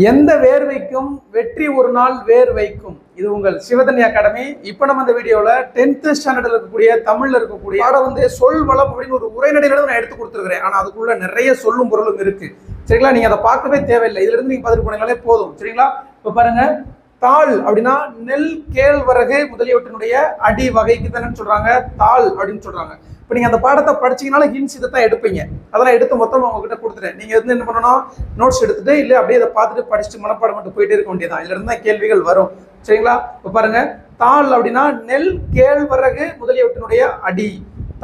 எந்த வேர்வைக்கும் வெற்றி ஒரு நாள் வேர் வைக்கும். இது உங்கள் சிவதன்ய அகாடமி. இப்போ நம்ம இந்த வீடியோவில் 10th ஸ்டாண்டர்டில் இருக்கக்கூடிய தமிழில் இருக்கக்கூடிய பாடம் வந்து சொல் வளம் அப்படின்னு ஒரு உரைநடையில நான் எடுத்து கொடுத்துருக்கிறேன். ஆனால் அதுக்குள்ள நிறைய சொல்லும் பொருளும் இருக்கு. சரிங்களா, நீங்க அதை பார்க்கவே தேவையில்லை. இதுல இருந்து நீங்க பார்த்துட்டு போனீங்களே போதும். சரிங்களா, இப்போ பாருங்க, தாள் அப்படின்னா நெல் கேழ்வரகு முதலியவற்றினுடைய அடி வகைக்கு தானே சொல்றாங்க தாள் அப்படின்னு சொல்றாங்க. இப்போ நீங்கள் அந்த பாடத்தை படிச்சீங்கனாலும் ஹின்ஸ் இதை தான் எடுப்பீங்க. அதெல்லாம் எடுத்து மொத்தமாக உங்ககிட்ட கொடுத்துட்டேன். நீங்கள் வந்து என்ன பண்ணணும், நோட்ஸ் எடுத்துட்டு இல்லை அப்படியே அதை பார்த்துட்டு படிச்சுட்டு மனப்பாடம் மட்டும் போயிட்டே இருக்க வேண்டியதான். இதுல இருந்து தான் கேள்விகள் வரும். சரிங்களா, இப்போ பாருங்க, தாள் அப்படின்னா நெல் கேழ்வரகு முதலியவற்றினுடைய அடி.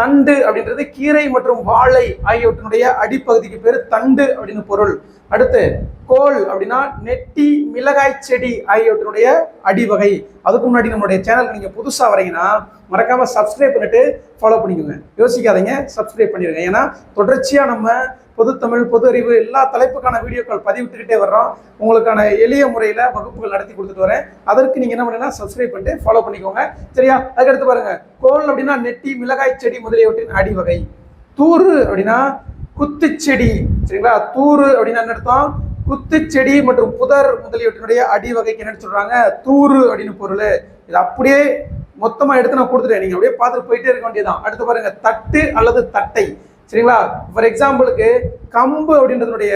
தண்டு அப்படின்றது கீரை மற்றும் வாழை ஆகியவற்றினுடைய அடிப்பகுதிக்கு பேரு தண்டு அப்படின்னு பொருள். அடுத்து கோல் அப்படின்னா நெட்டி மிளகாய் செடி ஆகியவற்றினுடைய அடிவகை. அதுக்கு முன்னாடி நம்மளுடைய சேனலுக்கு நீங்க புதுசா வரீங்கன்னா மறக்காம சப்ஸ்கிரைப் பண்ணிட்டு ஃபாலோ பண்ணிக்கோங்க. யோசிக்காதீங்க, சப்ஸ்கிரைப் பண்ணிடுங்க. ஏன்னா தொடர்ச்சியா நம்ம பொதுத்தமிழ், பொது அறிவு எல்லா தலைப்புக்கான வீடியோக்கள் பதிவிட்டுக்கிட்டே வர்றோம். உங்களுக்கான எளிய முறையில் வகுப்புகள் நடத்தி கொடுத்துட்டு வரேன். அதற்கு நீங்கள் என்ன பண்ணுங்கன்னா சப்ஸ்கிரைப் பண்ணிட்டு ஃபாலோ பண்ணிக்கோங்க. சரியா, அதுக்கடுத்து பாருங்க, கோல் அப்படின்னா நெட்டி மிளகாய் செடி முதலியவற்றின் அடிவகை. தூறு அப்படின்னா குத்துச்செடி. சரிங்களா, தூறு அப்படின்னா என்ன அர்த்தம்? குத்துச்செடி மற்றும் புதர் முதலியவற்றினுடைய அடிவகைக்கு என்ன சொல்றாங்க? தூறு அப்படின்னு பொருள். இது அப்படியே மொத்தமா எடுத்து நான் கொடுத்துட்டேன். நீங்க அப்படியே பார்த்துட்டு போயிட்டே இருக்க வேண்டியதான். அடுத்து பாருங்க, தட்டு அல்லது தட்டை. சரிங்களா, ஃபார் எக்ஸாம்பிளுக்கு கம்பு அப்படின்றதுடைய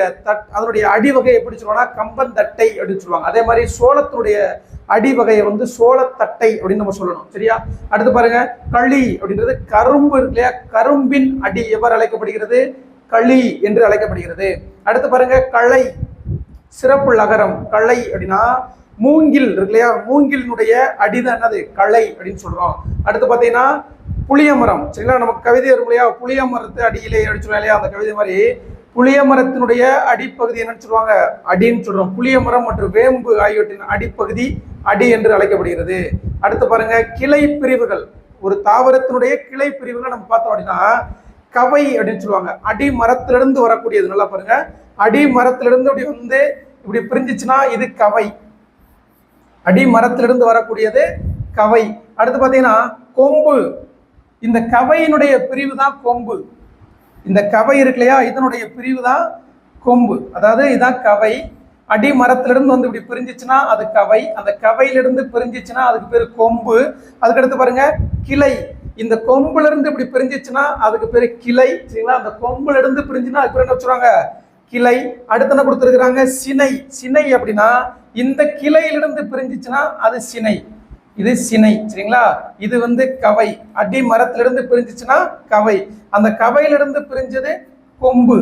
அதனுடைய அடிவகை எப்படி சொல்லுவாங்கன்னா கம்பன் தட்டை அப்படின்னு சொல்லுவாங்க. அதே மாதிரி சோளத்தினுடைய அடிவகையை வந்து சோளத்தட்டை அப்படின்னு நம்ம சொல்லணும். சரியா, அடுத்து பாருங்க, களி அப்படின்றது கரும்பு இருக்கு இல்லையா, கரும்பின் அடி எவ்வாறு அழைக்கப்படுகிறது? களி என்று அழைக்கப்படுகிறது. அடுத்து பாருங்க, களை சிறப்பு லகரம். களை அப்படின்னா மூங்கில் இருக்கு இல்லையா, மூங்கிலினுடைய அடிதான் என்னது? களை அப்படின்னு சொல்றோம். அடுத்து பாத்தீங்கன்னா புளிய மரம். சரிங்களா, நமக்கு கவிதை வரும் இல்லையா, புளிய மரத்து அடியிலே அடிச்சுருவோம் இல்லையா, அந்த கவிதை மாதிரி புளிய மரத்தினுடைய அடிப்பகுதி என்னன்னு சொல்லுவாங்க? அடின்னு சொல்றோம். புளிய மரம் மற்றும் வேம்பு ஆகியவற்றின் அடிப்பகுதி அடி என்று அழைக்கப்படுகிறது. அடுத்து பாருங்க, கிளை பிரிவுகள். ஒரு தாவரத்தினுடைய கிளை பிரிவுகள் நம்ம பார்த்தோம் அப்படின்னா கவை அப்படின்னு சொல்லுவாங்க. அடி மரத்திலிருந்து வரக்கூடியது. நல்லா பாருங்க, அடி மரத்திலிருந்து அப்படி வந்து இப்படி பிரிஞ்சிச்சுன்னா இது கவை. அடி மரத்திலிருந்து வரக்கூடியது கவை. அடுத்து பாத்தீங்கன்னா கொம்பு. இந்த கவையினுடைய பிரிவு தான் கொம்பு. இந்த கவை இருக்கு இல்லையா, இதனுடைய பிரிவு தான் கொம்பு. அதாவது இதுதான் கவை. அடி மரத்திலிருந்து வந்து இப்படி பிரிஞ்சிச்சுன்னா அது கவை. அந்த கவையிலிருந்து பிரிஞ்சிச்சுன்னா அதுக்கு பேரு கொம்பு. அதுக்கடுத்து பாருங்க, கிளை. இந்த கொம்புல இருந்து இப்படி பிரிஞ்சிச்சுன்னா அதுக்கு பேரு கிளை. சரிங்களா, அந்த கொம்புல இருந்து பிரிஞ்சுன்னா அதுக்கு பேர் என்ன சொல்றாங்க? கிளை. அடுத்து என்ன கொடுத்துருக்காங்க? சினை. சினை அப்படின்னா இந்த கிளையிலிருந்து பிரிஞ்சிச்சுன்னா அது சினை. இது சினை. சரிங்களா, இது வந்து கவை. அடி மரத்திலிருந்து பிரிஞ்சிச்சுன்னா கவை. அந்த கவையிலிருந்து பிரிஞ்சது கொம்பு.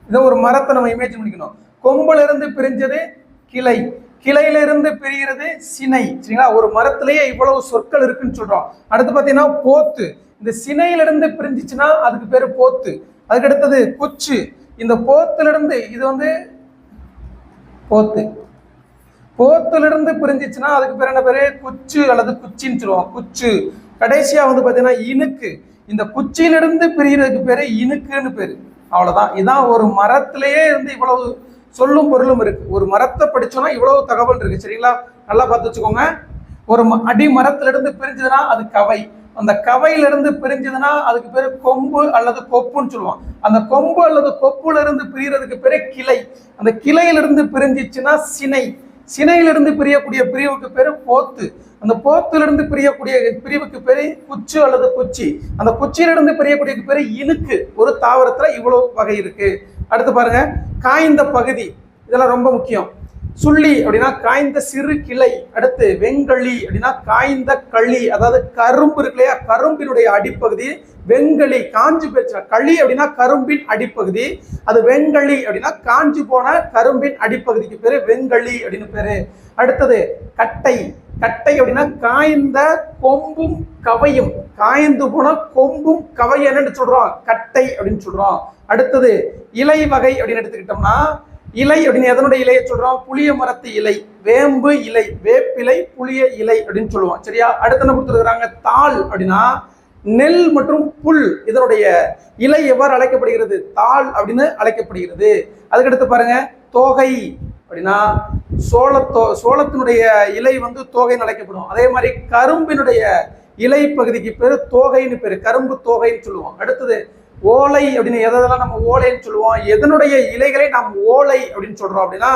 இதை ஒரு மரத்தை நம்ம இமேஜின் பண்ணிக்கணும். கொம்புல இருந்து பிரிஞ்சது கிளை, கிளையில இருந்து பிரிகிறது சினை. சரிங்களா, ஒரு மரத்திலேயே இவ்வளவு சொற்கள் இருக்குன்னு சொல்றோம். அடுத்து பாத்தீங்கன்னா போத்து. இந்த சினையிலிருந்து பிரிஞ்சிச்சுன்னா அதுக்கு பேரு போத்து. அதுக்கு அடுத்தது குச்சு. இந்த போத்திலிருந்து இது வந்து போத்து. போத்திலிருந்து பிரிஞ்சிச்சுன்னா அதுக்கு பேர் என்ன பேரு? குச்சு அல்லது குச்சின்னு சொல்லுவோம். குச்சு. கடைசியா வந்து பாத்தீங்கன்னா இனுக்கு. இந்த குச்சியிலிருந்து பிரிகிறதுக்கு பேரு இனுக்குன்னு பேரு. அவ்வளவுதான். இதான் ஒரு மரத்திலேயே இருந்து இவ்வளவு சொல்லும் பொருளும் இருக்கு. ஒரு மரத்தை படிச்சோம்னா இவ்வளவு தகவல் இருக்கு. சரிங்களா, நல்லா பார்த்து வச்சுக்கோங்க. ஒரு அடி மரத்திலிருந்து பிரிஞ்சதுன்னா அது கவை. அந்த கவையிலிருந்து பிரிஞ்சதுன்னா அதுக்கு பேரு கொம்பு அல்லது கொப்புன்னு சொல்லுவோம். அந்த கொம்பு அல்லது கொப்புல இருந்து பிரியறதுக்கு பேரு கிளை. அந்த கிளையிலிருந்து பிரிஞ்சிச்சுன்னா சினை. சினையிலிருந்து பிரியக்கூடிய பிரிவுக்கு பேரு போத்து. அந்த போத்திலிருந்து பிரியக்கூடிய பிரிவுக்கு பேரு குச்சு அல்லது குச்சி. அந்த குச்சியிலிருந்து பிரியக்கூடிய பேரு இனுக்கு. ஒரு தாவரத்துல இவ்வளவு வகை இருக்கு. அடுத்து பாருங்க, காய்ந்த பகுதி. இதெல்லாம் ரொம்ப முக்கியம். சுள்ளி அப்படின்னா காய்ந்த சிறு கிளை. அடுத்து வெங்களி அப்படின்னா காய்ந்த களி. அதாவது கரும்பு இருக்கு இல்லையா, கரும்பினுடைய அடிப்பகுதி வெங்களி. காஞ்சி போச்சு களி அப்படின்னா கரும்பின் அடிப்பகுதி. அது வெங்களி அப்படின்னா காஞ்சி போன கரும்பின் அடிப்பகுதிக்கு பேரு வெங்களி அப்படின்னு பேரு. அடுத்தது கட்டை. கட்டை அப்படின்னா காய்ந்த கொம்பும் கவையும். காய்ந்து போன கொம்பும் கவையும் என்னன்னு சொல்றோம்? கட்டை அப்படின்னு சொல்றோம். அடுத்தது இலை வகை அப்படின்னு எடுத்துக்கிட்டோம்னா இலை அப்படின்னு எதனுடைய இலையை சொல்றோம்? புளிய மரத்து இலை, வேம்பு இலை, வேப்பிலை, புளிய இலை அப்படின்னு சொல்லுவோம். சரியா, அடுத்து என்ன கொடுத்துருக்காங்க? தாள் அப்படின்னா நெல் மற்றும் புல் இதனுடைய இலை எவ்வாறு அழைக்கப்படுகிறது? தாள் அப்படின்னு அழைக்கப்படுகிறது. அதுக்கடுத்து பாருங்க, தோகை அப்படின்னா சோளத்தினுடைய இலை வந்து தோகைன்னு அழைக்கப்படும். அதே மாதிரி கரும்பினுடைய இலை பகுதிக்கு பேரு தோகைன்னு பேரு, கரும்பு தோகைன்னு சொல்லுவோம். அடுத்தது ஓலை அப்படின்னு எதெல்லாம் நம்ம ஓலைன்னு சொல்லுவோம், எதனுடைய இலைகளை நாம் ஓலை அப்படின்னு சொல்றோம் அப்படின்னா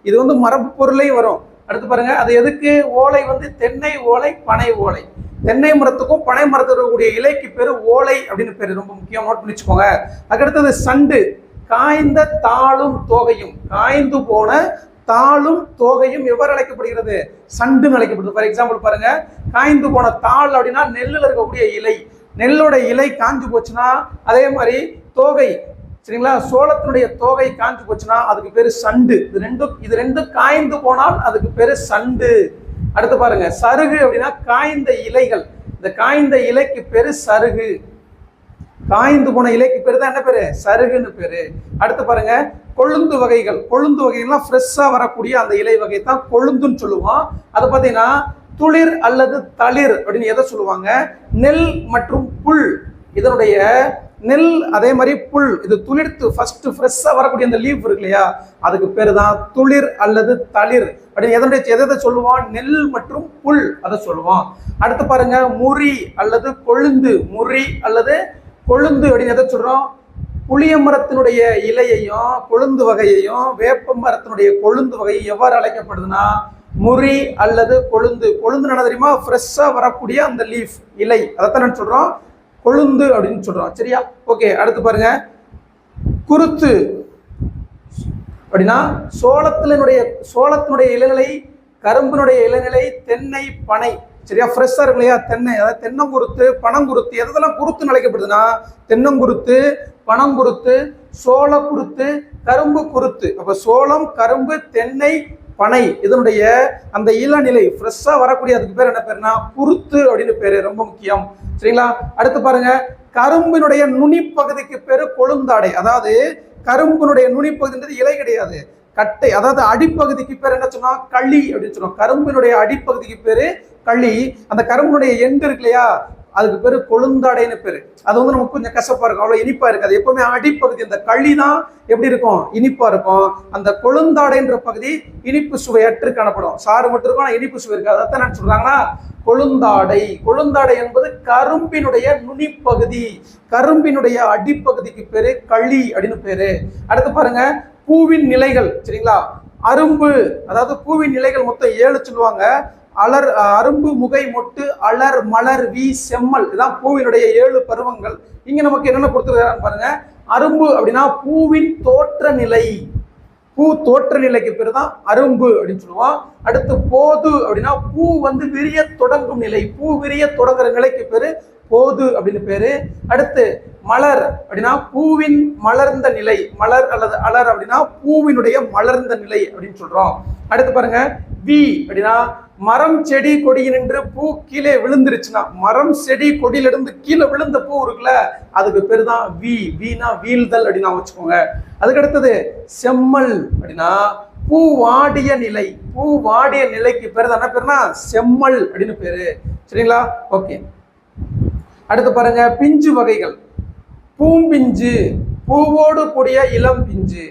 இது வந்து மரபு பொருளே வரும். அடுத்து பாருங்க, அது எதுக்கு ஓலை வந்து தென்னை ஓலை, பனை ஓலை. தென்னை மரத்துக்கும் பனை மரத்துக்கு இருக்கக்கூடிய இலைக்கு பேரு ஓலை அப்படின்னு பேரு, ரொம்ப முக்கியம், நோட் பண்ணி வச்சுக்கோங்க. அதுக்கடுத்தது சண்டு, காய்ந்த தாளும் தோகையும். காய்ந்து போன தாளும் தோகையும் எவ்வாறு அழைக்கப்படுகிறது? சண்டுன்னு அழைக்கப்படுது. ஃபார் எக்ஸாம்பிள் பாருங்க, காய்ந்து போன தாள் அப்படின்னா நெல்லுல இருக்கக்கூடிய இலை, நெல்லோட இலை காஞ்சு போச்சுன்னா, அதே மாதிரி தோகை சரிங்களா, சோளத்தினுடைய தோகை காஞ்சு போச்சுன்னா அதுக்கு பேரு சண்டு. இது ரெண்டும் காய்ந்து போனால் அதுக்கு பேரு சண்டு. அடுத்து பாருங்க, சருகு அப்படின்னா காய்ந்த இலைகள், இந்த காய்ந்த இலைக்கு பேரு சருகு. காய்ந்து போன இலைக்கு பேரு தான் என்ன பேரு? சருகுன்னு பேரு. அடுத்து பாருங்க, கொழுந்து வகைகள். கொழுந்து வகைகள்லாம் ஃப்ரெஷ்ஷா வரக்கூடிய அந்த இலை வகை தான் கொழுந்துன்னு சொல்லுவோம். அது பார்த்தீங்கன்னா துளிர் அல்லது தளிர் அப்படின்னு எதை சொல்லுவாங்க? நெல் மற்றும் புல். இதனுடைய நெல் அதே மாதிரி புல், இது துளிர்த்து ஃபர்ஸ்ட் ஃப்ரெஷ்ஷா வரக்கூடிய அந்த லீஃப் இருக்கு இல்லையா, அதுக்கு பேரு தான் துளிர் அல்லது தளிர் அப்படின்னு எதை சொல்லுவோம்? நெல் மற்றும் புல் அதை சொல்லுவோம். அடுத்து பாருங்க, முறி அல்லது கொழுந்து. முறி அல்லது கொழுந்து அப்படின்னு எதை சொல்றோம்? புளிய மரத்தினுடைய இலையையும் கொழுந்து வகையையும் வேப்ப மரத்தினுடைய கொழுந்து வகையும் எவ்வாறு அழைக்கப்படுதுன்னா முறி அல்லது கொழுந்து. கொழுந்து என்ன தெரியுமா? ஃப்ரெஷ்ஷா வரக்கூடிய அந்த லீஃப் இலை, அதைத்தான் சொல்றோம் கொழுந்து அப்படின்னு சொல்றோம். சரியா? ஓகே. அடுத்து பாருங்க, குருத்து அப்படின்னா சோளத்தினுடைய இளநிலை, கரும்பினுடைய இளநிலை, தென்னை, பனை. சரியா? ஃப்ரெஷ்ஷா இருக்கு இல்லையா தென்னை, அதாவது தென்னங்குருத்து, பனங்குருத்து. எதெல்லாம் குருத்துன்னு அழைக்கப்படுதுன்னா தென்னங்குருத்து, பனங்குருத்து, சோள குருத்து, கரும்பு குருத்து. அப்ப சோளம், கரும்பு, தென்னை, பனை இதனுடைய அந்த இளநிலை ஃப்ரெஷ்ஷா வரக்கூடிய அதுக்கு பேர் என்ன பேருனா குருத்து அப்படின்னு பேரு, ரொம்ப முக்கியம். சரிங்களா? அடுத்து பாருங்க, கரும்பினுடைய நுனிப்பகுதிக்கு பேரு கொழுந்தாடை. அதாவது கரும்பினுடைய நுனிப்பகுதின்றது இலை கிடையாது, கட்டை. அதாவது அடிப்பகுதிக்கு பேர் என்ன சொன்னா களி அப்படின்னு சொன்னோம். கரும்பினுடைய அடிப்பகுதிக்கு பேரு களி. அந்த கரும்பினுடைய எண்டு இருக்கு இல்லையா, அதுக்கு பேரு கொழுந்தாடைன்னு பேரு. அது வந்து நமக்கு கொஞ்சம் கசப்பா இருக்கும், அவ்வளவு இனிப்பா இருக்காது. எப்பவுமே அடிப்பகுதி அந்த களி தான் எப்படி இருக்கும்? இனிப்பா இருக்கும். அந்த கொழுந்தாடைன்ற பகுதி இனிப்பு சுவையற்று காணப்படும். சாறு மட்டும் இருக்கும், இனிப்பு சுவை இருக்காது. அதான் என்ன சொல்றாங்கன்னா கொழுந்தாடை. கொழுந்தாடை என்பது கரும்பினுடைய நுனிப்பகுதி, கரும்பினுடைய அடிப்பகுதிக்கு பேரு களி அப்படின்னு பேரு. அடுத்து பாருங்க, பூவின் நிலைகள். சரிங்களா? அரும்பு, அதாவது பூவின் நிலைகள் மொத்தம் 7 சொல்லுவாங்க. அரும்பு, முகை, மொட்டு, அலர், மலர், வி, செம்மல். இதுதான் பூவினுடைய 7 பருவங்கள். இங்க நமக்கு என்னென்ன கொடுத்துருக்காங்க பாருங்க. அரும்பு அப்படின்னா பூவின் தோற்ற நிலை, பூ தோற்ற நிலைக்கு பேரு தான் அரும்பு அப்படின்னு சொல்லுவோம். அடுத்து போது அப்படின்னா பூ வந்து விரிய தொடங்கும் நிலை, பூ விரிய தொடங்குற நிலைக்கு பேரு போது அப்படின்னு பேரு. அடுத்து மலர் அப்படின்னா பூவின் மலர்ந்த நிலை, மலர் அல்லது அலர் அப்படின்னா பூவினுடைய மலர்ந்த நிலை அப்படின்னு சொல்றோம். அடுத்து பாருங்க, வி அப்படின்னா மரம், செடி, கொடியில் நின்று பூ கீழே விழுந்துருச்சுன்னா, மரம், செடி, கொடியிலிருந்து கீழே விழுந்த பூ இருக்குல்ல, அதுக்கு பேரு தான் வி. வீணா வீழ்தல் அப்படின்னா வச்சுக்கோங்க. அதுக்கு அடுத்தது செம்மல் அப்படின்னா பூ வாடிய நிலை, பூ வாடிய நிலைக்கு பேரு தான் என்ன பேருனா செம்மல் அப்படின்னு பேரு. சரிங்களா? ஓகே. அடுத்து பாருங்க, பிஞ்சு வகைகள். பூம்பிஞ்சு, பூவோடு கூடிய இளம் பிஞ்சு.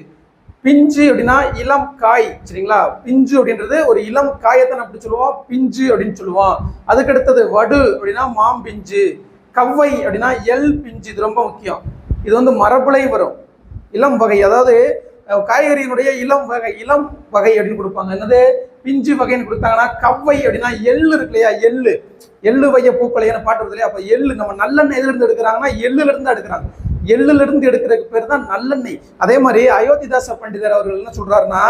பிஞ்சு அப்படின்னா இளம் காய். சரிங்களா? பிஞ்சு அப்படின்றது ஒரு இளம் காயத்தை அப்படி சொல்லுவோம், பிஞ்சு அப்படின்னு சொல்லுவோம். அதுக்கு அடுத்தது வடு அப்படின்னா மாம்பிஞ்சு. கவ்வை அப்படின்னா எல் பிஞ்சு. இது ரொம்ப முக்கியம், இது வந்து மரபுலை வரும். இளம் வகை, அதாவது காய்கறியினுடைய இளம் வகை அப்படின்னு கொடுப்பாங்க. என்னது? பிஞ்சு வகைன்னு கொடுத்தாங்கன்னா கவ்வை அப்படின்னா எள்ளு இருக்கு இல்லையா, எள்ளு வைய பூக்களையான பாட்டு வருது இல்லையா. அப்ப எள்ளு நம்ம நல்லெண்ணெய் எதுல இருந்து எடுக்கிறாங்கன்னா எள்ளுல இருந்து எடுக்கிறாங்க. எள்ளுல இருந்து எடுக்கிறதுக்கு பேர் தான் நல்லெண்ணெய். அதே மாதிரி அயோத்திதாச பண்டிதர் அவர்கள் என்ன சொல்றாருன்னா,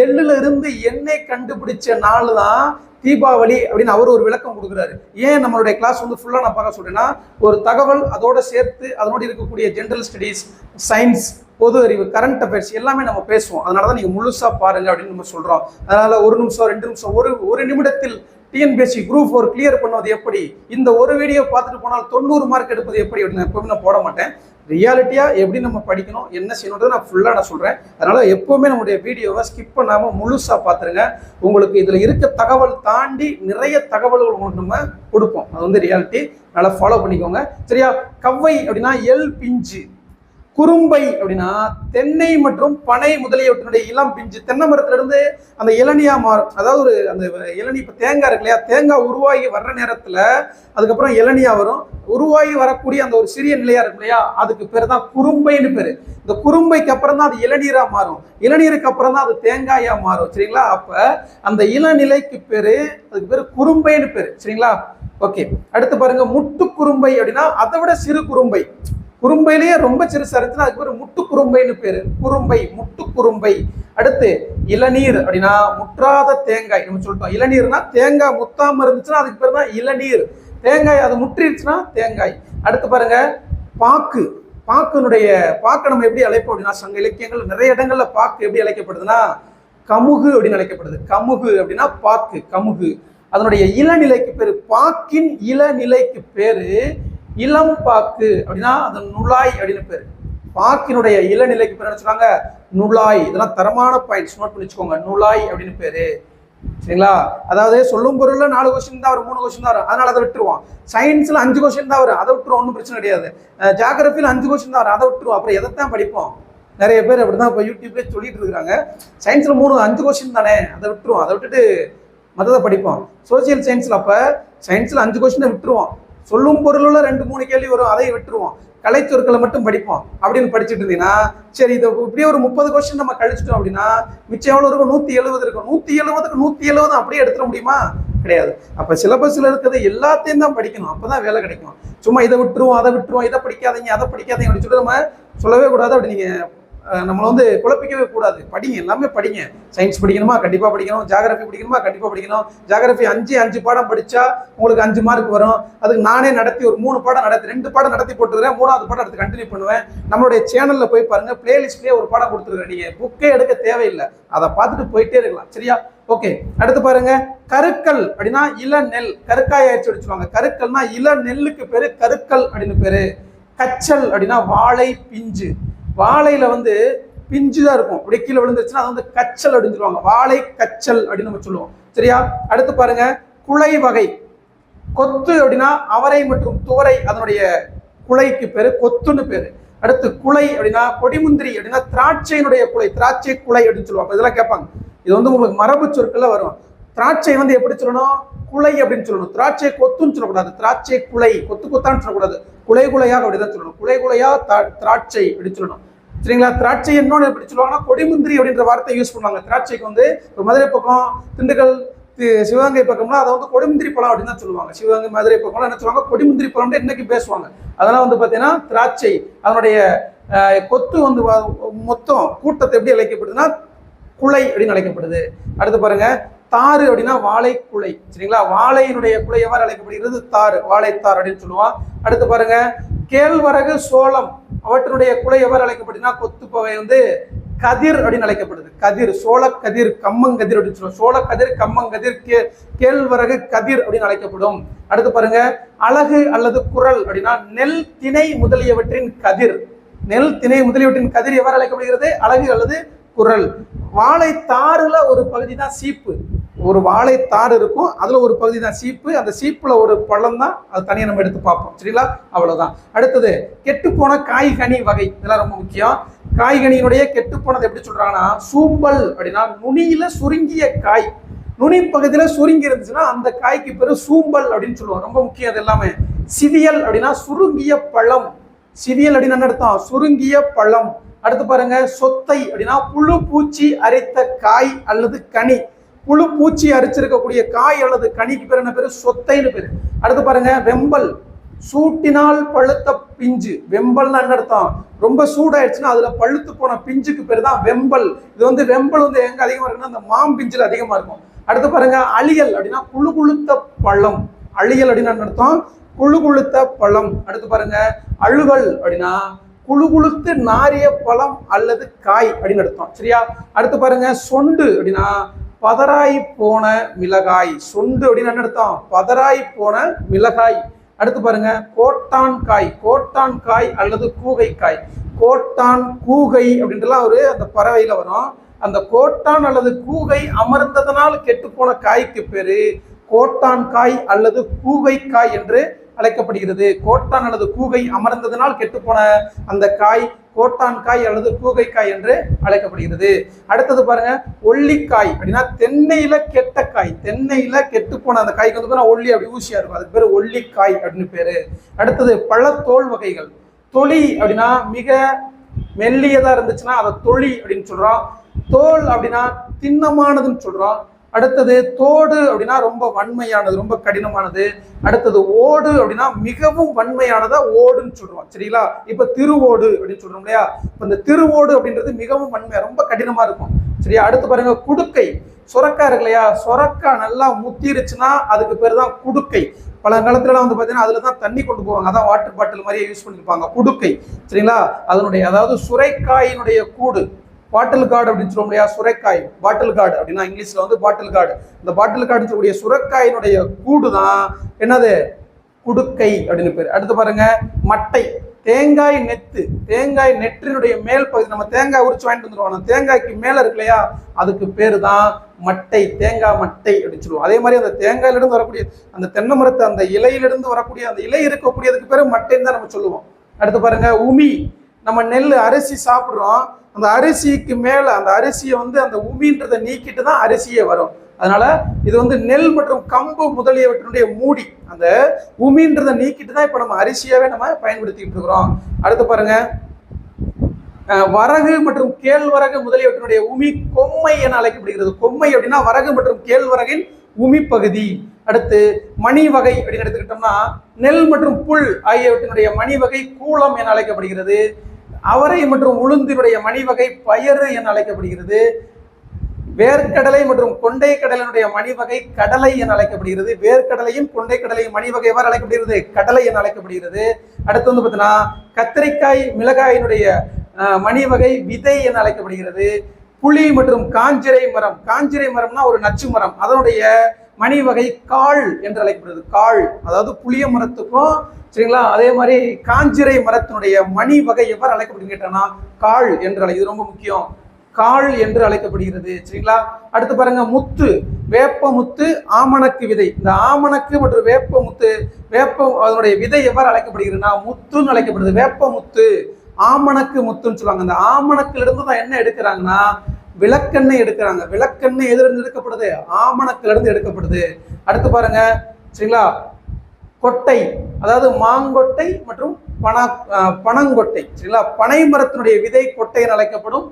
எள்ளுல இருந்து எண்ணெய் கண்டுபிடிச்ச நாள் தான் தீபாவளி அப்படின்னு அவர் ஒரு விளக்கம் கொடுக்குறாரு. ஏன் நம்மளுடைய கிளாஸ் வந்து ஃபுல்லா நான் பார்க்க சொல்றேன்னா, ஒரு தகவல் அதோட சேர்த்து அதனோடு இருக்கக்கூடிய ஜென்ரல் ஸ்டடீஸ், சயின்ஸ், பொது அறிவு, கரண்ட் அஃபேர்ஸ் எல்லாமே நம்ம பேசுவோம். அதனாலதான் நீங்க முழுசா பாருங்க அப்படின்னு நம்ம சொல்றோம். அதனால 1 நிமிஷம் 2 நிமிஷம் ஒரு நிமிடத்தில் டிஎன்பிஎஸ்சி குரூப் 4 கிளியர் பண்ணுவது எப்படி, இந்த ஒரு வீடியோ பார்த்துட்டு போனால் 90 மார்க் எடுப்பது எப்படி அப்படின்னு எப்பவுமே நான் போட மாட்டேன். ரியாலிட்டியா எப்படி நம்ம படிக்கணும், என்ன செய்யணுன்றது நான் ஃபுல்லா நான் சொல்றேன். அதனால எப்பவுமே நம்முடைய வீடியோவை ஸ்கிப் பண்ணாம முழுசா பாத்துருங்க. உங்களுக்கு இதுல இருக்க தகவல் தாண்டி நிறைய தகவல்கள் உங்களுக்கு நம்ம கொடுப்போம். அது வந்து ரியாலிட்டி, நல்லா ஃபாலோ பண்ணிக்கோங்க. சரியா? கவ்வை அப்படின்னா எல் பிஞ்சு. குறும்பை அப்படின்னா தென்னை மற்றும் பனை முதலியவற்றினுடைய இளம் பிஞ்சு. தென்னை மரத்துல இருந்து அந்த இளநியா மாறும். அதாவது ஒரு அந்த இளநி, இப்ப தேங்காய் இருக்கு இல்லையா, தேங்காய் உருவாகி வர்ற நேரத்துல அதுக்கப்புறம் இளநியா வரும். உருவாகி வரக்கூடிய அந்த ஒரு சிறிய நிலையா இருக்கு இல்லையா, அதுக்கு பேர் தான் குறும்பைன்னு பேரு. இந்த குறும்பைக்கு அப்புறம் தான் அது இளநீரா மாறும். இளநீருக்கு அப்புறம் தான் அது தேங்காயா மாறும். சரிங்களா? அப்ப அந்த இளநிலைக்கு பேரு, அதுக்கு பேரு குறும்பைன்னு பேரு. சரிங்களா? ஓகே, அடுத்து பாருங்க, முட்டு குறும்பை அப்படின்னா அதை விட சிறு குறும்பை. குறும்பையிலேயே ரொம்ப சிறுசா இருந்துச்சுன்னா அதுக்கு பேர் முட்டு குறும்பைன்னு பேரு. குறும்பை, முட்டு குறும்பை. அடுத்து இளநீர் அப்படின்னா முற்றாத தேங்காய். நம்ம சொல்லிட்டோம், இளநீர்னா தேங்காய் முத்தாம இருந்துச்சுன்னா அதுக்கு பேர் தான் இளநீர். தேங்காய் அது முற்றிடுச்சுன்னா தேங்காய். அடுத்து பாருங்க, பாக்கு. பாக்கை நம்ம எப்படி அழைப்போம் அப்படின்னா, சங்க இலக்கியங்கள் நிறைய இடங்கள்ல பாக்கு எப்படி அழைக்கப்படுதுன்னா கமுகு அப்படின்னு அழைக்கப்படுது. கமுகு அப்படின்னா பாக்கு, கமுகு. அதனுடைய இளநிலைக்கு பேரு, பாக்கின் இளநிலைக்கு பேரு இளம் பாக்கு அப்படின்னா அது நுழாய் அப்படின்னு பேரு. பாக்கினுடைய இளநிலைக்கு பேர் என்ன சொல்றாங்க? நுழாய். இதெல்லாம் தரமான பாயிண்ட்ஸ், நோட் பண்ணி வச்சுக்கோங்க. நுழாய் அப்படின்னு பேரு. சரிங்களா? அதாவது சொல்லும் பொருள்ல 4 கொஸ்டின் தான் வரும், 3 கொஸ்டின் தான் வரும், அதனால அதை விட்டுருவோம். சயின்ஸ்ல 5 கொஸ்டின் தான் வரும், அதை விட்டுருவோம், ஒன்றும் பிரச்சனை கிடையாது. ஜியோகிராஃபில 5 கொஸ்டின் தான் வரும், அதை விட்டுருவோம். அப்புறம் எதைத்தான் படிப்போம்? நிறைய பேர் அப்படிதான் இப்போ யூடியூப்ல சொல்லிட்டு இருக்காங்க, சயின்ஸ்ல 5 கொஸ்டின் தானே, அதை விட்டுருவோம், அதை விட்டுட்டு மற்றதை படிப்போம். சோசியல் சயின்ஸ்ல அப்ப சயின்ஸ்ல 5 கொஸ்டினை விட்டுருவோம். சொல்லும் பொருளுள்ள 2-3 கேள்வி வரும், அதை விட்டுருவோம். கலை சொற்களை மட்டும் படிப்போம் அப்படின்னு படிச்சுட்டு இருந்தீங்கன்னா சரி, இது இப்படியே ஒரு 30 கொஸ்டின் நம்ம கழிச்சிட்டோம் அப்படின்னா மிச்சம் எவ்வளவு இருக்கும்? 170 இருக்கும். 170க்கு 170 அப்படியே எடுத்துட முடியுமா? கிடையாது. அப்ப சிலபஸ்ல இருக்கிறது எல்லாத்தையும் தான் படிக்கணும், அப்பதான் வேலை கிடைக்கும். சும்மா இதை விட்டுருவோம், அதை விட்டுருவோம், இதை படிக்காதீங்க, அதை படிக்காதீங்க அப்படின்னு சொல்லிட்டு நம்ம சொல்லவே கூடாது. அப்படி நீங்க நம்மளை வந்து குழப்பிக்கவே கூடாது. படிங்க, எல்லாமே படிங்க. சயின்ஸ் படிக்கணுமா? கண்டிப்பா படிக்கணும். ஜியோகிராஃபி படிக்கணுமா? கண்டிப்பா படிக்கணும். ஜியோகிராஃபி 5 பாடம் படிச்சா உங்களுக்கு 5 மார்க் வரும். அதுக்கு நானே நடத்தி ஒரு 3 பாடம் நடத்தி 2 பாடம் நடத்தி போட்டுருக்கேன். 3வது பாடம் எடுத்து கண்டினியூ பண்ணுவேன். நம்மளுடைய சேனல்ல போய் பாருங்க, பிளேலிஸ்ட்லயே ஒரு பாடம் கொடுத்துருக்கேன். நீங்க புக்கே எடுக்க தேவையில்லை, அதை பார்த்துட்டு போயிட்டே இருக்கலாம். சரியா? ஓகே, அடுத்து பாருங்க, கருக்கல் அப்படின்னா இளநெல். கருக்காய் ஆயிடுச்சு சொல்லுவாங்க. கருக்கல்னா இளநெல்லுக்கு பேரு கருக்கல் அப்படின்னு பேரு. கச்சல் அப்படின்னா வாழை பிஞ்சு. வாழையில வந்து பிஞ்சு தான் இருக்கும், அப்படியே கீழே விழுந்துருச்சுன்னா அது வந்து கச்சல் அப்படின்னு சொல்லுவாங்க. வாழை கச்சல் அப்படின்னு நம்ம சொல்லுவோம். சரியா? அடுத்து பாருங்க, குலை வகை. கொத்து அப்படின்னா அவரை மற்றும் துவரை, அதனுடைய குலைக்கு பேரு கொத்துன்னு பேரு. அடுத்து குலை அப்படின்னா கொடிமுந்திரி அப்படின்னா திராட்சையினுடைய குலை, திராட்சை குலை அப்படின்னு சொல்லுவாங்க. இதெல்லாம் கேட்பாங்க. இது வந்து உங்களுக்கு மரபு சொற்கள்ல வரும். திராட்சை வந்து எப்படி சொல்லணும்? குலை அப்படின்னு சொல்லணும். திராட்சை கொத்துன்னு சொல்லக்கூடாது. திராட்சை குலை, கொத்து கொத்தான்னு சொல்லக்கூடாது. குலை குலையாக அப்படிதான் சொல்லணும். குலை குலையா திராட்சை அப்படின்னு சொல்லணும். சரிங்களா? திராட்சை இன்னொன்று எப்படி சொல்லுவாங்கன்னா கொடிமுந்திரி அப்படின்ற வார்த்தை யூஸ் பண்ணுவாங்க. திராட்சைக்கு வந்து மதுரை பக்கம், திண்டுக்கல், சிவகங்கை பக்கம்னா அதை வந்து கொடிமுந்திரி பழம் அப்படின்னு தான் சொல்லுவாங்க. சிவகங்கை, மதுரை பக்கம்லாம் என்ன சொல்லுவாங்க? கொடிமுந்திரி பழம் இன்னைக்கு பேசுவாங்க. அதெல்லாம் வந்து பார்த்தீங்கன்னா திராட்சை, அதனுடைய கொத்து வந்து மொத்தம் கூட்டத்தை எப்படி அழைக்கப்படுதுன்னா குலை அப்படின்னு அழைக்கப்படுது. அடுத்து பாருங்க, தாறு அப்படின்னா வாழை குலை. சரிங்களா? வாழையினுடைய குலை எவ்வாறு அழைக்கப்படுகிறது? தாறு, வாழைத்தார் அப்படின்னு சொல்லுவான். அடுத்து பாருங்க, கேழ்வரகு, சோளம் அவற்றினுடைய குலை எவ்வாறு அழைக்கப்படுதுன்னா கொத்துப்பவை வந்து கதிர் அப்படின்னு அழைக்கப்படுது. கதிர், சோள கதிர், கம்மங்கதிர் அப்படின்னு சொல்லுவோம். சோள கதிர், கம்மங்கதிர், கேழ்வரகு கதிர் அப்படின்னு அழைக்கப்படும். அடுத்து பாருங்க, அழகு அல்லது குரல் அப்படின்னா நெல், திணை முதலியவற்றின் கதிர். நெல், திணை முதலியவற்றின் கதிர் எவ்வாறு அழைக்கப்படுகிறது? அழகு அல்லது குரல். வாழைத்தாறுல ஒரு பகுதி தான் சீப்பு. ஒரு வாழைத்தாறு இருக்கும், அதுல ஒரு பகுதி தான் சீப்பு. அந்த சீப்புல ஒரு பழம் தான், அது தனியாக நம்ம எடுத்து பார்ப்போம். சரிங்களா? அவ்வளவுதான். அடுத்தது, கெட்டுப்போன காய்கனி வகை. இதெல்லாம் ரொம்ப முக்கியம். காய்கனியினுடைய கெட்டுப்போனது எப்படி சொல்றாங்கன்னா சூம்பல் அப்படின்னா நுனியில சுருங்கிய காய். நுனி பகுதியில சுருங்கி இருந்துச்சுன்னா அந்த காய்க்கு பேரு சூம்பல் அப்படின்னு சொல்லுவோம். ரொம்ப முக்கியம் அது எல்லாமே. சிவியல் அப்படின்னா சுருங்கிய பழம். சிவியல் அப்படின்னு என்ன அர்த்தம்? சுருங்கிய பழம். அடுத்து பாருங்க, சொத்தை அப்படின்னா புழு பூச்சி அரித்த காய் அல்லது கனி. புழு பூச்சி அரிச்சிருக்கக்கூடிய காய் அல்லது கனிக்கு பேர் என்ன பேரு? சொத்தைன்னு பேரு. அடுத்து பாருங்க, வெம்பல், சூட்டினால் பழுத்த பிஞ்சு. வெம்பல்னா என்ன அர்த்தம்? ரொம்ப சூடாயிடுச்சுன்னா அதுல பழுத்து போன பிஞ்சுக்கு பேர் தான் வெம்பல். இது வந்து வெம்பல் வந்து எங்க அதிகமா இருக்குன்னா அந்த மாம்பிஞ்சில் அதிகமா இருக்கும். அடுத்து பாருங்க, அழியல் அப்படின்னா குழு குளுத்த பழம். அழியல் அப்படின்னு என்ன அர்த்தம்? குழு குளுத்த பழம். அடுத்து பாருங்க, அழுகல் அப்படின்னா குழு குளுத்து நாரிய பழம் அல்லது காய் அப்படின்னு அர்த்தம். சரியா? அடுத்து பாருங்க, சொண்டு அப்படின்னா பதராய் போன மிளகாய். சொண்டு அப்படின்னு என்ன அர்த்தம்? பதராய் போன மிளகாய். அடுத்து பாருங்க, கோட்டான் காய். கோட்டான் காய் அல்லது கூகை காய். கோட்டான், கூகை அப்படின்றலாம் ஒரு அந்த பறவையில வரும். அந்த கோட்டான் அல்லது கூகை அமர்ந்ததனால் கெட்டு போன காய்க்கு பேரு கோட்டான் காய் அல்லது கூகை காய் என்று அழைக்கப்படுகிறது. கோட்டான் அல்லது கூகை அமர்ந்ததனால் கெட்டுப்போன அந்த காய் கோட்டான் காய் அல்லது கூகைக்காய் என்று அழைக்கப்படுகிறது. அடுத்தது பாருங்க, ஒல்லிக்காய் அப்படின்னா தென்னையில கெட்ட காய். தென்னையில கெட்டு போன அந்த காய்க்கு வந்து ஒல்லி அப்படி ஊசியா இருக்கும், அதுக்கு பேரு ஒல்லிக்காய் அப்படின்னு பேரு. அடுத்தது பழத்தோல் வகைகள். தொளி அப்படின்னா மிக மெல்லியதா இருந்துச்சுன்னா அதை தொளி அப்படின்னு சொல்றோம். தோல் அப்படின்னா திண்ணமானதுன்னு சொல்றோம். அடுத்தது தோடு அப்படின்னா ரொம்ப வன்மையானது, ரொம்ப கடினமானது. அடுத்தது ஓடு அப்படின்னா மிகவும் வன்மையானதா ஓடுன்னு சொல்றோம். சரிங்களா? இப்ப திருவோடு அப்படின்னு சொல்றோம் இல்லையா? இப்ப இந்த திருவோடு அப்படின்றது மிகவும் வன்மையா ரொம்ப கடினமா இருக்கும். சரியா? அடுத்து பாருங்க, குடுக்கை. சொரக்கா இருக்கு இல்லையா? சொரக்கா நல்லா முத்திருச்சுன்னா அதுக்கு பேர் தான் குடுக்கை. பழங்காலத்துல வந்து பாத்தீங்கன்னா அதுலதான் தண்ணி கொண்டு போவாங்க, அதான் வாட்டர் பாட்டில் மாதிரியே யூஸ் பண்ணிருப்பாங்க, குடுக்கை. சரிங்களா? அதனுடைய அதாவது சுரைக்காயினுடைய கூடு, பாட்டில் கார்டு அப்படின்னு சொல்லுவோம் இல்லையா? சுரைக்காய் பாட்டில் கார்டு அப்படின்னா இங்கிலீஷ்ல வந்து பாட்டில் கார்டு. இந்த பாட்டில் கார்டு சொல்லக்கூடிய சுரைக்காயினுடைய கூடு தான் என்னது? குடுக்கை அப்படின்னு பேர். அடுத்து பாருங்க, மட்டை. தேங்காய் நெத்து. தேங்காய் நெற்றினுடைய மேல் பகுதி, நம்ம தேங்காய் உரிச்சு வாங்கிட்டு வந்துருவோம், தேங்காய்க்கு மேல இருக்கு இல்லையா? அதுக்கு பேரு தான் மட்டை, தேங்காய் மட்டை அப்படின்னு சொல்லுவோம். அதே மாதிரி அந்த தேங்காயிலிருந்து வரக்கூடிய அந்த தென்னை மரத்து அந்த இலையிலிருந்து வரக்கூடிய அந்த இலை இருக்கக்கூடியதுக்கு பேரு மட்டைன்னு தான் நம்ம சொல்லுவோம். அடுத்து பாருங்க, உமி. நம்ம நெல் அரிசி சாப்பிடுறோம், அந்த அரிசிக்கு மேல அந்த அரிசியை வந்து அந்த உமின்றதை நீக்கிட்டு தான் அரிசியே வரும். அதனால இது வந்து நெல் மற்றும் கம்பு முதலியவற்றினுடைய மூடி. அந்த உமின்றதை நீக்கிட்டு தான் இப்ப நம்ம அரிசியாவே நம்ம பயன்படுத்திட்டு இருக்கிறோம். அடுத்து பாருங்க, வரகு மற்றும் கேழ்வரகு முதலியவற்றினுடைய உமி கொம்மை என அழைக்கப்படுகிறது. கொம்மை அப்படின்னா வரகு மற்றும் கேழ்வரகின் உமி பகுதி. அடுத்து மணி வகை அப்படின்னு எடுத்துக்கிட்டோம்னா நெல் மற்றும் புல் ஆகியவற்றினுடைய மணி வகை கூலம் என அழைக்கப்படுகிறது. அவரை மற்றும் உளுந்தினுடைய மணி வகை பயறு என அழைக்கப்படுகிறது. வேர்க்கடலை மற்றும் கொண்டை கடலினுடைய மணி வகை கடலை என அழைக்கப்படுகிறது. வேர்க்கடலையும் கொண்டை கடலையும் மணி வகை எவ்வாறு அழைக்கப்படுகிறது? கடலை என அழைக்கப்படுகிறது. அடுத்து வந்து பார்த்தீங்கன்னா கத்திரிக்காய் மிளகாயினுடைய மணி வகை விதை என அழைக்கப்படுகிறது. புளி மற்றும் காஞ்சிரை மரம். காஞ்சிரை மரம்னா ஒரு நச்சு மரம், அதனுடைய மணி வகை காள் என்று அழைக்கப்படுகிறது. காள் அதாவது புளிய மரத்துக்கும் சரிங்களா, அதே மாதிரி காஞ்சிரை மரத்தினுடைய மணி வகை எவ்வாறு அழைக்கப்படுகிறது கேட்டோம்னா காள் என்று அழை, இது ரொம்ப முக்கியம், காள் என்று அழைக்கப்படுகிறது. சரிங்களா? அடுத்து பாருங்க, முத்து. வேப்ப முத்து, ஆமணக்கு விதை. இந்த ஆமணக்கு மற்றும் வேப்ப முத்து, அதனுடைய விதை எவ்வாறு அழைக்கப்படுகிறதுனா முத்துன்னு அழைக்கப்படுது. வேப்ப முத்து, ஆமணக்கு முத்துன்னு சொல்லுவாங்க. அந்த ஆமணக்குல இருந்து தான் என்ன எடுக்கிறாங்கன்னா விளக்கெண்ணெய் எடுக்கிறாங்க. விளக்கெண்ணெய் எதிலிருந்து எடுக்கப்படுது? ஆமணக்குல இருந்து எடுக்கப்படுது. அடுத்து பாருங்க, சரிங்களா, கொட்டை அதாவது மாங்கொட்டை மற்றும் பனங்கொட்டை. சரிங்களா? பனை மரத்தினுடைய விதை கொட்டை என அழைக்கப்படும்.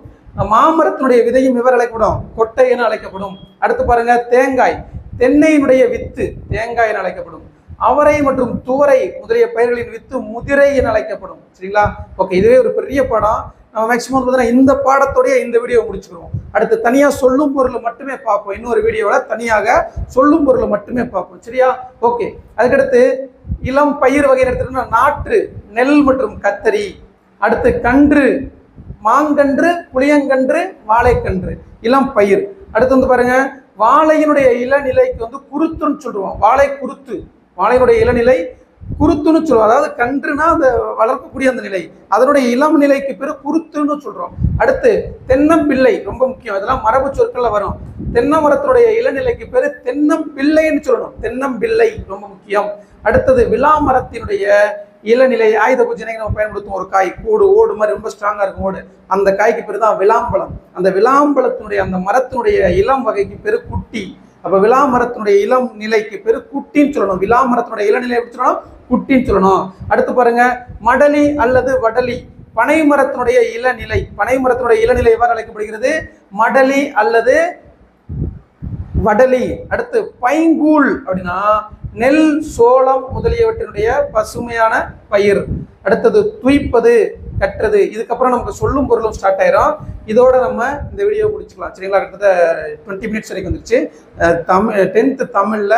மாமரத்தினுடைய விதையும் இவர் அழைக்கப்படும், கொட்டை என அழைக்கப்படும். அடுத்து பாருங்க, தேங்காய். தென்னையினுடைய வித்து தேங்காய் என அழைக்கப்படும். அவரை மற்றும் துவரை முதலிய பயிர்களின் வித்து முதிரை என அழைக்கப்படும். சரிங்களா? ஓகே, இதுவே ஒரு பெரிய பாடம். நம்ம மேக்சிமம் பார்த்தீங்கன்னா இந்த பாடத்தோடைய இந்த வீடியோ முடிச்சுக்கிறோம். அடுத்து தனியாக சொல்லும் பொருளை மட்டுமே பார்ப்போம். இன்னொரு வீடியோவில் தனியாக சொல்லும் பொருளை மட்டுமே பார்ப்போம். சரியா? ஓகே. அதுக்கடுத்து இளம் பயிர் வகை எடுத்துட்டோம்னா நாற்று, நெல் மற்றும் கத்தரி. அடுத்து கன்று, மாங்கன்று, புளியங்கன்று, வாழைக்கன்று, இளம் பயிர். அடுத்து வந்து பாருங்க, வாழையினுடைய இளநிலைக்கு வந்து குருத்துன்னு சொல்லுவோம். வாழை குருத்து, வாழையினுடைய இளநிலை குருத்துன்னு சொல்லுவோம். அதாவது கன்றுனா அந்த வளர்க்கக்கூடிய அந்த நிலை, அதனுடைய இளம் நிலைக்கு பேரு குருத்துன்னு சொல்றோம். அடுத்து தென்னம்பிள்ளை, ரொம்ப முக்கியம், இதெல்லாம் மரபு சொற்கள்ல வரும். தென்னை மரத்தினுடைய இளநிலைக்கு பேரு தென்னம்பிள்ளைன்னு சொல்லணும். தென்னம்பிள்ளை ரொம்ப முக்கியம். அடுத்தது விலா மரத்தினுடைய இளநிலை, ஆயுத பூஜனைக்கு நம்ம பயன்படுத்தும் ஒரு காய், கூடு ஓடு மாதிரி ரொம்ப ஸ்ட்ராங்கா இருக்கும் ஓடு, அந்த காய்க்கு பேரு தான் விளாம்பழம். அந்த விளாம்பழத்தினுடைய அந்த மரத்தினுடைய இளம் வகைக்கு பேரு குட்டி. அப்ப விளாமரத்தினுடைய இளம் நிலைக்கு பேரு குட்டின்னு சொல்லணும். விளாமரத்தினுடைய இளநிலை எப்படி சொல்லணும்? குட்டின்னு சொல்லணும். அடுத்து பாருங்க, மடலி அல்லது வடலி. பனை மரத்தினுடைய இளநிலை, பனை மரத்தினுடைய இளநிலை எவ்வாறு அழைக்கப்படுகிறது? மடலி அல்லது வடலி. அடுத்து பைங்கூழ் அப்படின்னா நெல், சோளம் முதலியவற்றினுடைய பசுமையான பயிர். அடுத்தது துய்ப்பது, கட்டுறது. இதுக்கப்புறம் நமக்கு சொல்லும் பொருளும் ஸ்டார்ட் ஆயிரும். இதோட நம்ம இந்த வீடியோ முடிச்சுக்கலாம். சரிங்களா? கிட்டத்தட்ட 20 மினிட்ஸ் வரைக்கும் வந்துருச்சு. தமிழ் 10th தமிழ்ல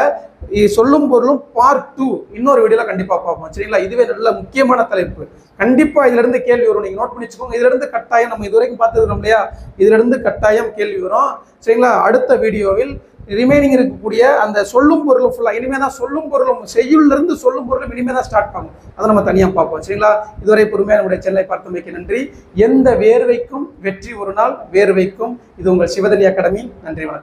சொல்லும் பொருளும் பார்ட் 2 இன்னொரு வீடியோல கண்டிப்பா பார்ப்போம். சரிங்களா? இதுவே நல்ல முக்கியமான தலைப்பு. கண்டிப்பா இதுல இருந்து கேள்வி வரும், நீங்க நோட் பண்ணி வச்சுக்கோங்க. இதுல இருந்து கட்டாயம் நம்ம இது வரைக்கும் பார்த்துருக்கோம் இல்லையா, இதுல இருந்து கட்டாயம் கேள்வி வரும். சரிங்களா? அடுத்த வீடியோவில் ரிமைனிங் இருக்கக்கூடிய அந்த சொல்லும் பொருளும் ஃபுல்லா, இனிமே தான் சொல்லும் பொருளும், செய்யுள்ல இருந்து சொல்லும் பொருளும் இனிமே தான் ஸ்டார்ட் பண்ணும். அதை நம்ம தனியா பார்ப்போம். சரிங்களா? இதுவரை பொறுமையா நம்முடைய சேனலை பார்த்தமைக்கு நன்றி. எந்த வேர்வைக்கும் வெற்றி ஒரு நாள் வேர்வைக்கும். இது உங்கள் சிவதனி அகாடமி. நன்றி, வணக்கம்.